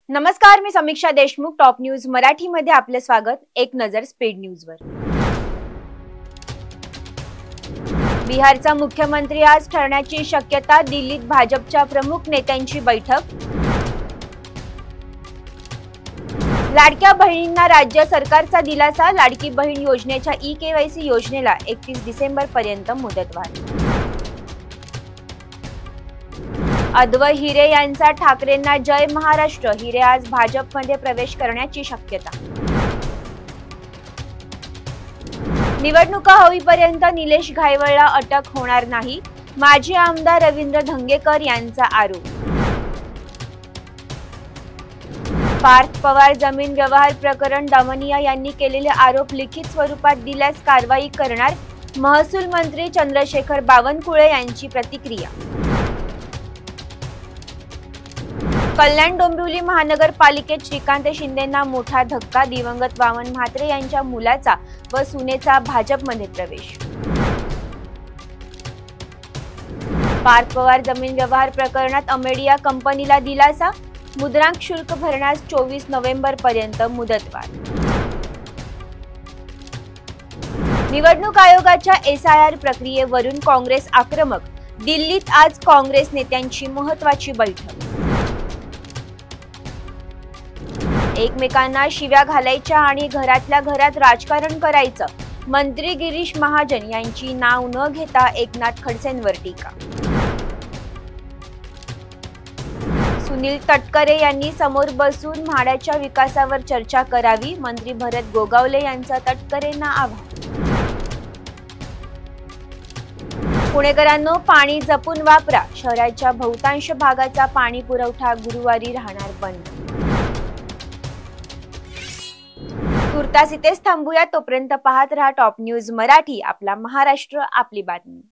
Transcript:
नमस्कार, मी समीक्षा Deshmukh. Top news Marathi मध्ये आपले स्वागत. एक नजर स्पीड न्यूजवर. बिहारचा मुख्यमंत्री आज ठरण्याची शक्यता. दिल्लीत भाजपच्या प्रमुख नेत्यांची बैठक. लाडक्या बहिणींना राज्य सरकारचा दिलासा. लाडकी बहीण योजनेच्या ई-केवायसी योजनेला 31 डिसेंबर पर्यंत मुदतवाढ. अद्वै हिरे यांचा ठाकरेंना जय महाराष्ट्र. हिरे आज भाजपमध्ये प्रवेश करण्याची शक्यता. निवडणुका होईपर्यंत निलेश घायवळला अटक होणार नाही. माजी आमदार रवींद्र धंगेकर यांचा आरोप. पार्थ पवार जमीन व्यवहार प्रकरण. दामनिया यांनी केलेले आरोप लिखित स्वरूपात दिल्यास कारवाई करणार. महसूल मंत्री चंद्रशेखर बावनकुळे यांची प्रतिक्रिया. कल्याण डोंबिवली महानगरपालिकेत श्रीकांत शिंदेंना मोठा धक्का. दिवंगत वामन म्हात्रे यांच्या मुलाचा व सुनेचा भाजपमध्ये प्रवेश. पार्थ पवार जमीन व्यवहार प्रकरणात अमेडिया कंपनीला दिलासा. मुद्रांक शुल्क भरण्यास 24 नोव्हेंबर पर्यंत मुदतवाढ. निवडणूक आयोगाच्या SIR प्रक्रियेवरून काँग्रेस आक्रमक. दिल्लीत आज काँग्रेस नेत्यांची महत्त्वाची बैठक. एकमेकांना शिव्या घालायच्या आणि घरातल्या घरात राजकारण करायचं. मंत्री गिरीश महाजन यांची नाव न घेता एकनाथ खडसेंवर टीका. सुनील तटकरे यांनी समोर बसून म्हाडाच्या विकासावर चर्चा करावी. मंत्री भरत गोगावले यांचा तटकरेंना आवाहन. पुणेकरांनो, पाणी जपून वापरा. शहराच्या बहुतांश भागाचा पाणी पुरवठा गुरुवारी राहणार बंद. तुर्तास इथेच थांबूया. तोपर्यंत पाहत रहा टॉप न्यूज मराठी. आपला महाराष्ट्र, आपली बातमी.